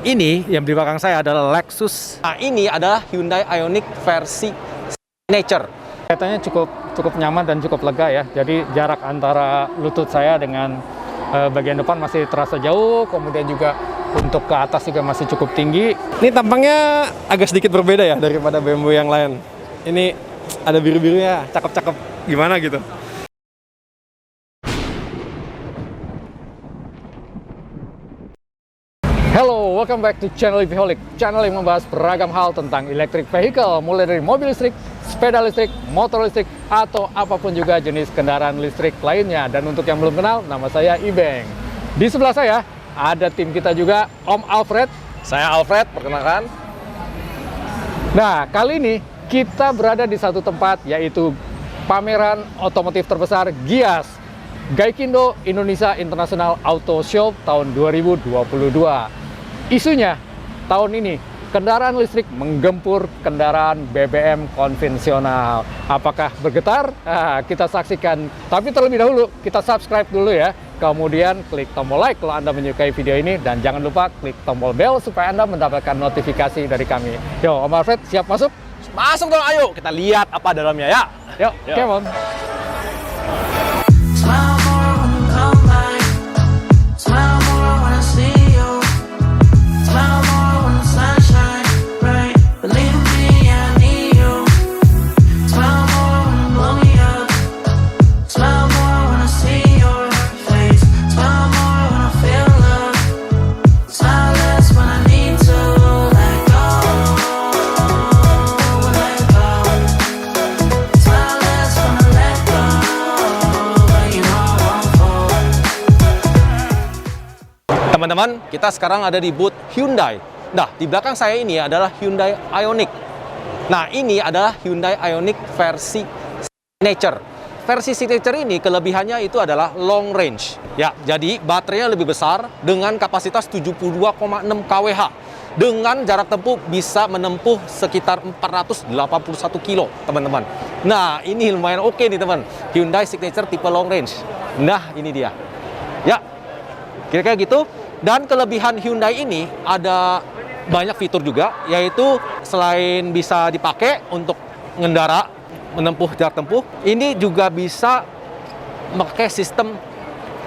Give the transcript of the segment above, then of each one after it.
Ini yang di belakang saya adalah Lexus. Nah, ini adalah Hyundai Ioniq versi Signature. Kelihatannya cukup nyaman dan cukup lega ya. Jadi jarak antara lutut saya dengan bagian depan masih terasa jauh. Kemudian juga untuk ke atas juga masih cukup tinggi. Ini tampangnya agak sedikit berbeda ya daripada BMW yang lain. Ini ada biru-birunya, cakep-cakep gimana gitu. Hello, welcome back to channel EVholic, channel yang membahas beragam hal tentang electric vehicle, mulai dari mobil listrik, sepeda listrik, motor listrik, atau apapun juga jenis kendaraan listrik lainnya. Dan untuk yang belum kenal, nama saya Ibeng. Di sebelah saya ada tim kita juga, Om Alfred. Saya Alfred, perkenalkan. Nah, kali ini kita berada di satu tempat, yaitu pameran otomotif terbesar Gias, Gaikindo Indonesia International Auto Show tahun 2022. Isunya, tahun ini kendaraan listrik menggempur kendaraan BBM konvensional. Apakah bergetar? Nah, kita saksikan. Tapi terlebih dahulu, kita subscribe dulu ya. Kemudian klik tombol like kalau Anda menyukai video ini. Dan jangan lupa klik tombol bell supaya Anda mendapatkan notifikasi dari kami. Yo, Om Alfred, siap masuk? Masuk dong, ayo kita lihat apa dalamnya ya. Yuk, come on. Teman-teman, kita sekarang ada di booth Hyundai. Nah, di belakang saya ini adalah Hyundai Ioniq. Nah, ini adalah Hyundai Ioniq versi Signature. Versi Signature ini kelebihannya itu adalah long range. Ya, jadi baterainya lebih besar dengan kapasitas 72,6 kWh. Dengan jarak tempuh bisa menempuh sekitar 481 kilo, teman-teman. Nah, ini lumayan oke nih, teman. Hyundai Signature tipe long range. Nah, ini dia. Ya, kira-kira gitu. Dan kelebihan Hyundai ini ada banyak fitur juga, yaitu selain bisa dipakai untuk mengendara, menempuh jarak tempuh, ini juga bisa memakai sistem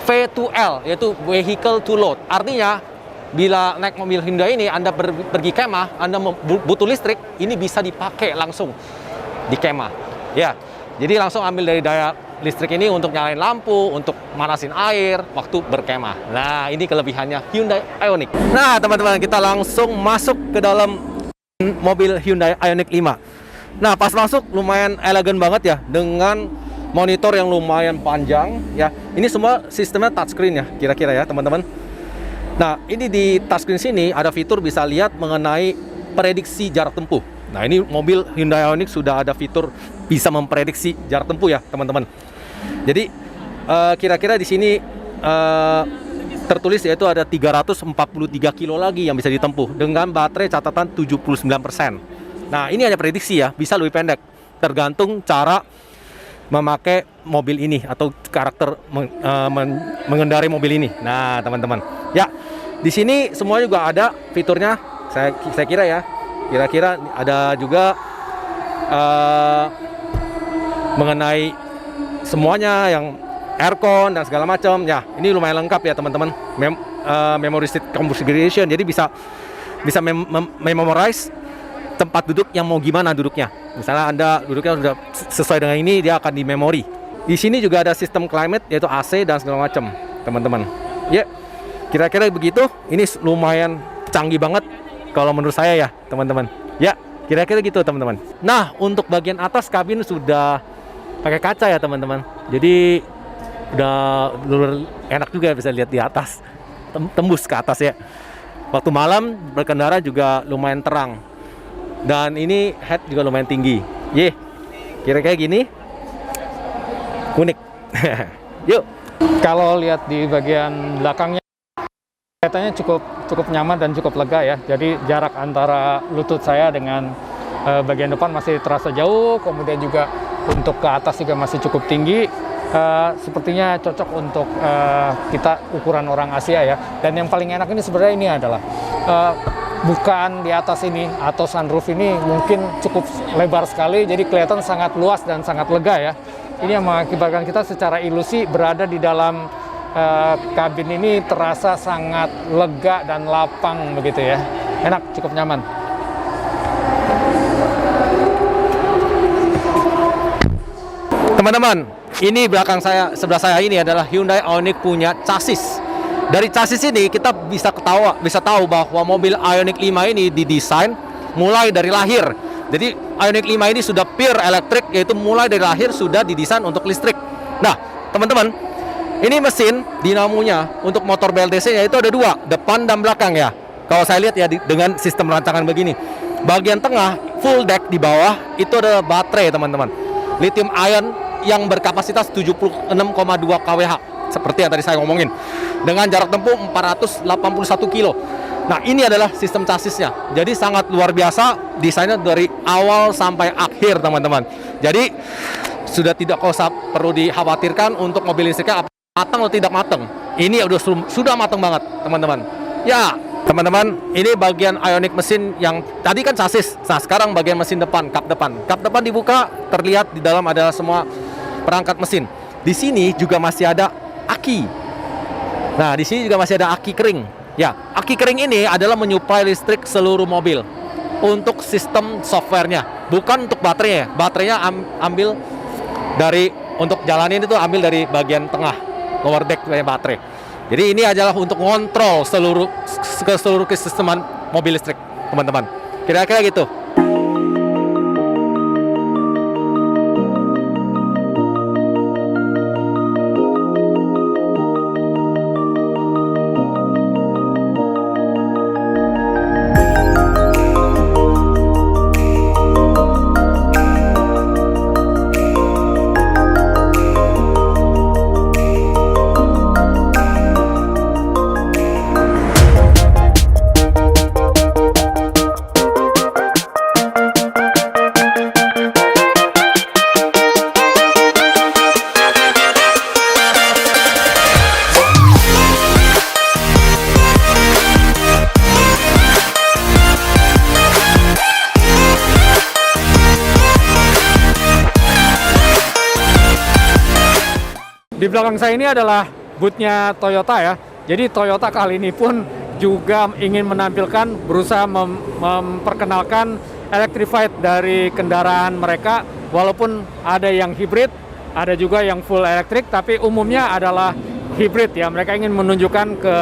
V2L, yaitu Vehicle to Load. Artinya, bila naik mobil Hyundai ini, Anda pergi kemah, Anda butuh listrik, ini bisa dipakai langsung di kemah. Ya, jadi langsung ambil dari daya listrik ini untuk nyalain lampu, untuk manasin air waktu berkemah. Nah, ini kelebihannya Hyundai Ioniq. Nah, teman-teman, kita langsung masuk ke dalam mobil Hyundai Ioniq 5. Nah, pas masuk lumayan elegan banget ya, dengan monitor yang lumayan panjang ya. Ini semua sistemnya touchscreen ya, kira-kira ya, teman-teman. Nah, ini di touchscreen sini ada fitur bisa lihat mengenai prediksi jarak tempuh. Nah, ini mobil Hyundai Ioniq sudah ada fitur bisa memprediksi jarak tempuh ya, teman-teman. Jadi kira-kira di sini tertulis yaitu ada 343 kilo lagi yang bisa ditempuh dengan baterai catatan 79%. Nah, ini hanya prediksi ya, bisa lebih pendek tergantung cara memakai mobil ini atau karakter mengendarai mobil ini. Nah, teman-teman. Ya, di sini semua juga ada fiturnya. Saya kira ya. Kira-kira ada juga mengenai semuanya yang aircon dan segala macam. Ya, ini lumayan lengkap ya, teman-teman. Memory seat configuration. Jadi bisa memorize tempat duduk yang mau gimana duduknya. Misalnya Anda duduknya sudah sesuai dengan ini, dia akan di memori. Di sini juga ada sistem climate yaitu AC dan segala macam, teman-teman. Ya, kira-kira begitu. Ini lumayan canggih banget kalau menurut saya ya, teman-teman. Ya, kira-kira gitu, teman-teman. Nah, untuk bagian atas kabin sudah pakai kaca ya, teman-teman. Jadi udah enak juga bisa lihat di atas, tembus ke atas ya. Waktu malam berkendara juga lumayan terang. Dan ini head juga lumayan tinggi. Kira-kira gini. Unik. Yuk. Kalau lihat di bagian belakangnya, kelihatannya cukup nyaman dan cukup lega ya. Jadi jarak antara lutut saya dengan bagian depan masih terasa jauh. Kemudian juga untuk ke atas juga masih cukup tinggi. Sepertinya cocok untuk kita ukuran orang Asia ya. Dan yang paling enak ini sebenarnya ini adalah bukaan di atas ini atau sunroof ini mungkin cukup lebar sekali, jadi kelihatan sangat luas dan sangat lega ya. Ini yang mengakibatkan kita secara ilusi berada di dalam kabin ini terasa sangat lega dan lapang begitu ya. Enak, cukup nyaman. Teman-teman, ini belakang saya, sebelah saya ini adalah Hyundai Ioniq punya chassis. Dari chassis ini kita bisa tahu bahwa mobil Ioniq 5 ini didesain mulai dari lahir. Jadi Ioniq 5 ini sudah pure elektrik, yaitu mulai dari lahir sudah didesain untuk listrik. Nah, teman-teman, ini mesin dinamonya untuk motor BLDC-nya itu ada dua, depan dan belakang ya. Kalau saya lihat ya dengan sistem rancangan begini. Bagian tengah full deck di bawah itu adalah baterai, teman-teman. Lithium ion yang berkapasitas 76,2 kWh seperti yang tadi saya ngomongin dengan jarak tempuh 481 kilo. Nah, ini adalah sistem chassisnya. Jadi sangat luar biasa desainnya dari awal sampai akhir, teman-teman. Jadi sudah tidak usah perlu dikhawatirkan untuk mobil listriknya matang atau tidak matang. Ini sudah matang banget, teman-teman. Ya, teman-teman, ini bagian Ioniq mesin yang tadi kan chassis. Nah, sekarang bagian mesin depan, kap depan. Kap depan dibuka, terlihat di dalam adalah semua perangkat mesin. Di sini juga masih ada aki. Nah, di sini juga masih ada aki kering. Ya, aki kering ini adalah menyuplai listrik seluruh mobil untuk sistem softwarenya, bukan untuk baterainya. Baterainya ambil dari untuk jalanin itu ambil dari bagian tengah lower deck baterai. Jadi ini adalah untuk ngontrol seluruh kesisteman mobil listrik, teman-teman. Kira-kira gitu. Di belakang saya ini adalah bootnya Toyota ya. Jadi Toyota kali ini pun juga ingin berusaha memperkenalkan electrified dari kendaraan mereka. Walaupun ada yang hibrid, ada juga yang full elektrik, tapi umumnya adalah hibrid ya. Mereka ingin menunjukkan ke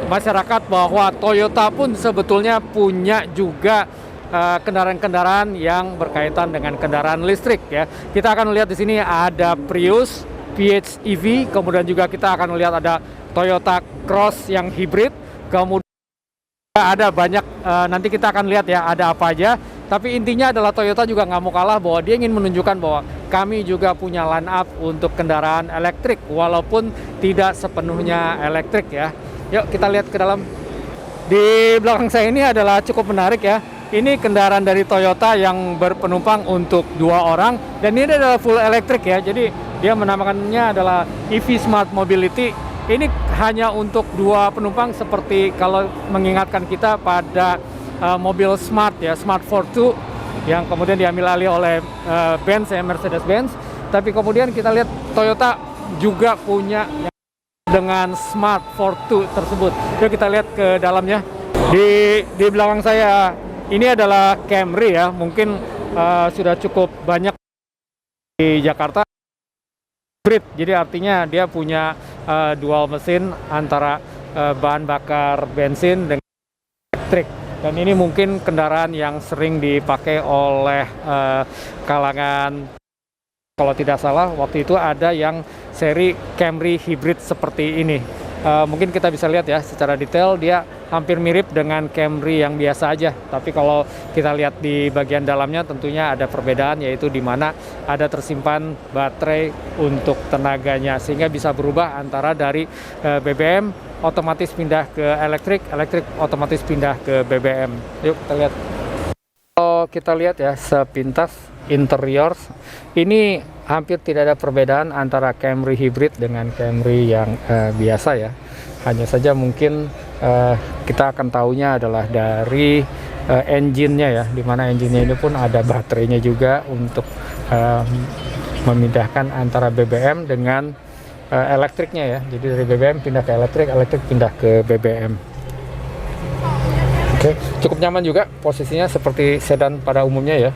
masyarakat bahwa Toyota pun sebetulnya punya juga kendaraan-kendaraan yang berkaitan dengan kendaraan listrik ya. Kita akan lihat di sini ada Prius PHEV, kemudian juga kita akan lihat ada Toyota Cross yang hibrid, kemudian ada banyak, nanti kita akan lihat ya ada apa aja. Tapi intinya adalah Toyota juga nggak mau kalah, bahwa dia ingin menunjukkan bahwa kami juga punya line up untuk kendaraan elektrik, walaupun tidak sepenuhnya elektrik ya. Yuk kita lihat ke dalam. Di belakang saya ini adalah cukup menarik ya. Ini kendaraan dari Toyota yang berpenumpang untuk 2 orang, dan ini adalah full elektrik ya. Jadi dia menamakannya adalah EV Smart Mobility. Ini hanya untuk 2 penumpang, seperti kalau mengingatkan kita pada mobil Smart ya, Smart Fortwo yang kemudian diambil alih oleh Benz ya, Mercedes-Benz. Tapi kemudian kita lihat Toyota juga punya dengan Smart Fortwo tersebut. Yuk kita lihat ke dalamnya. Di belakang saya ini adalah Camry ya, mungkin sudah cukup banyak di Jakarta. Hybrid, jadi artinya dia punya dual mesin antara bahan bakar bensin dengan elektrik. Dan ini mungkin kendaraan yang sering dipakai oleh kalangan, kalau tidak salah waktu itu ada yang seri Camry hybrid seperti ini. Mungkin kita bisa lihat ya secara detail, dia hampir mirip dengan Camry yang biasa aja. Tapi kalau kita lihat di bagian dalamnya tentunya ada perbedaan, yaitu di mana ada tersimpan baterai untuk tenaganya, sehingga bisa berubah antara dari BBM otomatis pindah ke elektrik, elektrik otomatis pindah ke BBM. Yuk kita lihat. Kalau kita lihat ya sepintas interior, ini hampir tidak ada perbedaan antara Camry hybrid dengan Camry yang biasa ya. Hanya saja mungkin kita akan tahunya adalah dari engine-nya ya, dimana engine-nya ini pun ada baterainya juga untuk memindahkan antara BBM dengan elektriknya ya. Jadi dari BBM pindah ke elektrik, elektrik pindah ke BBM. Oke, cukup nyaman juga posisinya seperti sedan pada umumnya ya.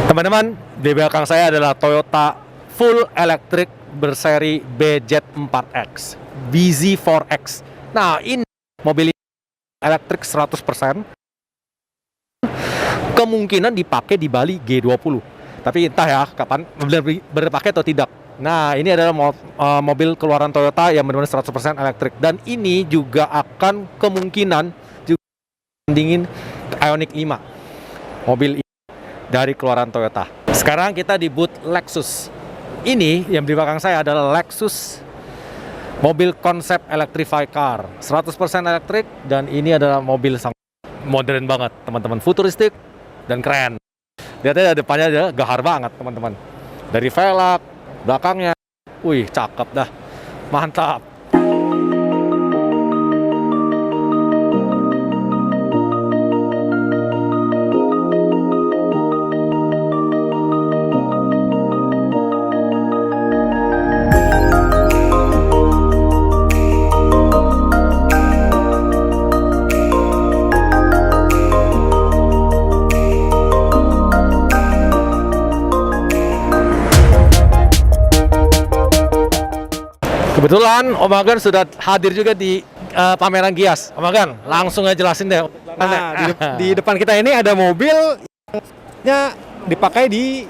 Teman-teman, di belakang saya adalah Toyota full electric berseri BZ4X, BZ4X. Nah, ini mobil elektrik 100%. Kemungkinan dipakai di Bali G20. Tapi entah ya kapan berpakai atau tidak. Nah, ini adalah mobil keluaran Toyota yang benar-benar 100% elektrik. Dan ini juga akan kemungkinan juga mendingin Ioniq 5. Mobil ini dari keluaran Toyota. Sekarang kita di booth Lexus. Ini yang di belakang saya adalah Lexus mobil konsep electrified car. 100% elektrik dan ini adalah mobil sangat modern banget, teman-teman. Futuristik dan keren. Lihat aja depannya aja gahar banget, teman-teman. Dari velg, belakangnya. Wih, cakep dah. Mantap. Kebetulan Om Agan sudah hadir juga di pameran Gias. Om Agan, langsung aja jelasin deh. Nah, di depan kita ini ada mobil yang dipakai di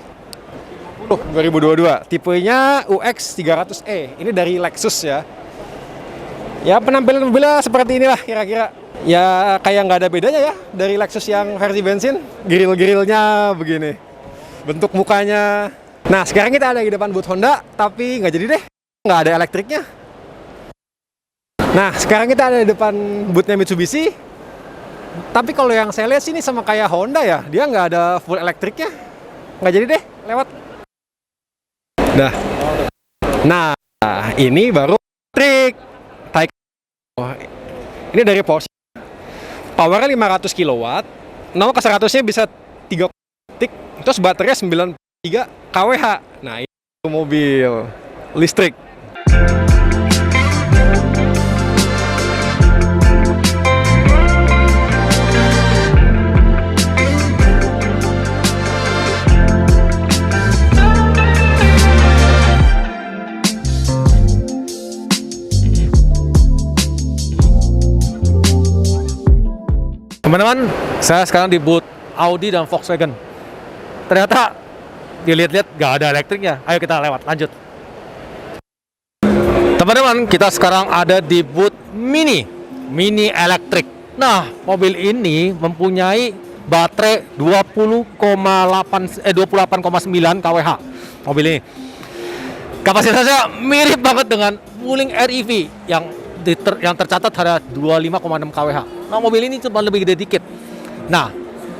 2022. Tipenya UX 300e. Ini dari Lexus ya. Ya, penampilan mobilnya seperti inilah kira-kira. Ya kayak nggak ada bedanya ya dari Lexus yang versi bensin. Grill-grillnya begini. Bentuk mukanya. Nah, sekarang kita ada di depan booth Honda, tapi nggak jadi deh. Nggak ada elektriknya. Nah, sekarang kita ada di depan boothnya Mitsubishi. Tapi kalau yang saya lihat sini sama kayak Honda ya, dia nggak ada full elektriknya. Nggak jadi deh, lewat. Dah. Nah, ini baru elektrik. Ini dari Porsche. Powernya 500 kW. 0 ke 100-nya bisa 3 detik. Terus baterainya 93 kWh. Nah, ini mobil listrik. Teman-teman, saya sekarang di booth Audi dan Volkswagen. Ternyata dilihat-lihat nggak ada elektriknya. Ayo kita lewat, lanjut. Teman-teman, kita sekarang ada di booth Mini elektrik. Nah, mobil ini mempunyai baterai 28,9 kWh. Mobil ini kapasitasnya mirip banget dengan Wuling REV yang tercatat ada 25,6 kWh. Nah, mobil ini cuma lebih gede dikit. Nah,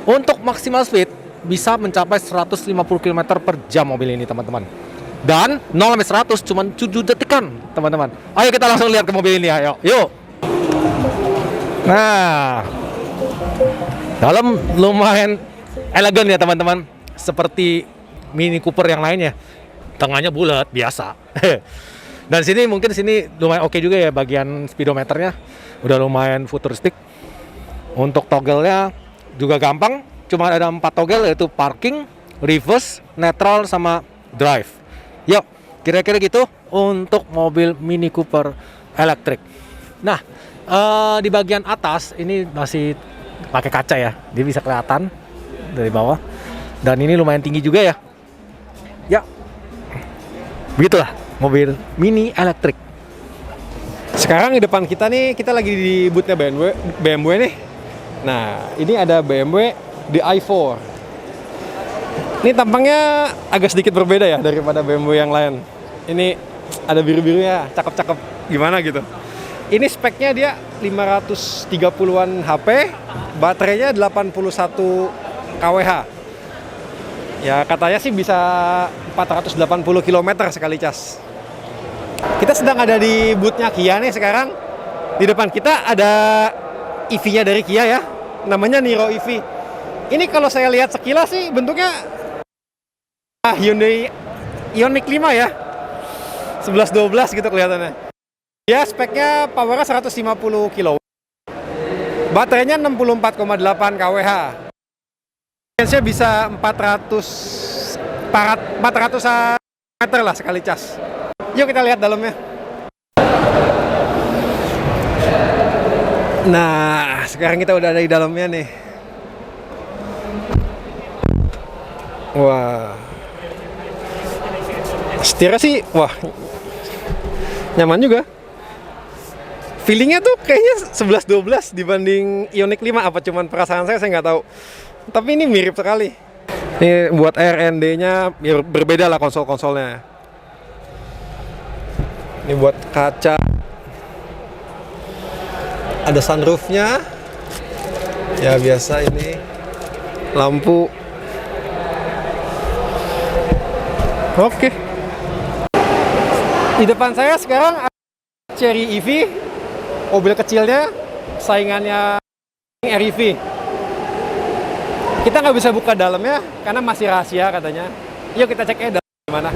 untuk maksimal speed bisa mencapai 150 km per jam mobil ini, teman-teman. Dan 0 sampai 100 cuma 7 detikan, teman-teman. Ayo kita langsung lihat ke mobil ini, ayo. Yuk. Nah, dalam lumayan elegan ya, teman-teman. Seperti Mini Cooper yang lainnya. Tengahnya bulat, biasa. Dan mungkin sini lumayan oke juga ya, bagian speedometernya udah lumayan futuristik. Untuk toggle-nya juga gampang, cuma ada 4 toggle, yaitu parking, reverse, neutral, sama drive. Yuk, kira-kira gitu untuk mobil Mini Cooper elektrik. Nah, di bagian atas ini masih pakai kaca ya, dia bisa kelihatan dari bawah. Dan ini lumayan tinggi juga ya. Ya, begitulah mobil Mini elektrik. Sekarang di depan kita nih, kita lagi di boothnya BMW nih. Nah, ini ada BMW di i4. Ini tampangnya agak sedikit berbeda ya daripada BMW yang lain. Ini ada biru-birunya, cakep-cakep gimana gitu. Ini speknya dia 530-an HP, baterainya 81 kWh. Ya katanya sih bisa 480 km sekali cas. Kita sedang ada di boothnya Kia nih sekarang. Di depan kita ada EV-nya dari Kia ya, namanya Niro EV. Ini kalau saya lihat sekilas sih bentuknya Hyundai Ioniq 5 ya, 11-12 gitu kelihatannya. Ya speknya powernya 150 kW, baterainya 64,8 kWh, range-nya bisa 400 meter lah sekali cas. Yuk kita lihat dalamnya. Nah, sekarang kita udah ada di dalamnya nih. Wah, setirnya sih, wah, nyaman juga. Feelingnya tuh kayaknya 11-12 dibanding Ioniq 5. Apa cuman perasaan saya nggak tahu. Tapi ini mirip sekali. Ini buat RND-nya berbeda lah konsol-konsolnya. Ini buat kaca. Ada sunroof-nya. Ya biasa ini. Lampu. Oke. Di depan saya sekarang ada Chery EV, mobil kecilnya, saingannya REV. Kita nggak bisa buka dalamnya karena masih rahasia katanya. Yuk kita cek dalam gimana.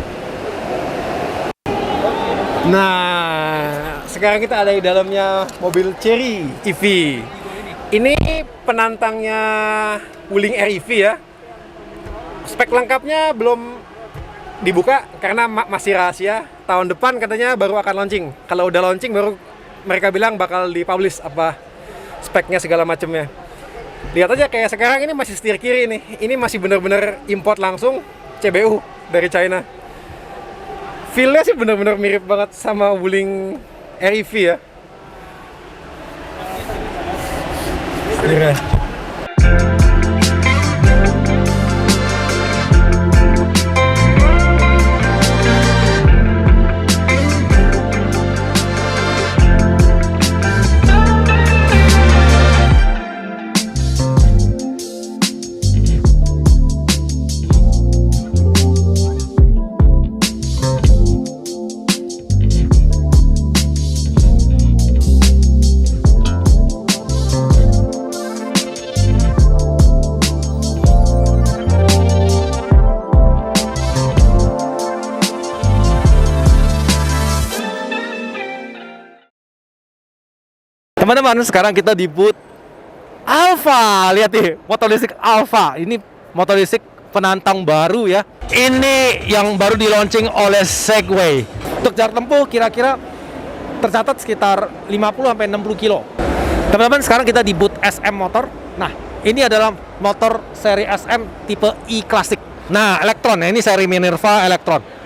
Nah, sekarang kita ada di dalamnya mobil Chery EV. Ini penantangnya Wuling REV ya. Spek lengkapnya belum dibuka karena masih rahasia. Tahun depan katanya baru akan launching. Kalau udah launching baru mereka bilang bakal dipublish apa speknya segala macamnya. Lihat aja kayak sekarang ini masih setir kiri nih. Ini masih bener-bener import langsung CBU dari China. Feel-nya sih bener-bener mirip banget sama Wuling REV ya. Setirnya. Teman-teman, sekarang kita di booth Alfa. Lihat nih, motor listrik Alfa. Ini motor listrik penantang baru ya. Ini yang baru di launching oleh Segway. Untuk jarak tempuh kira-kira tercatat sekitar 50-60 kilo. Teman-teman, sekarang kita di booth SM Motor. Nah, ini adalah motor seri SM tipe E Classic. Nah, Electron ya, ini seri Minerva Electron.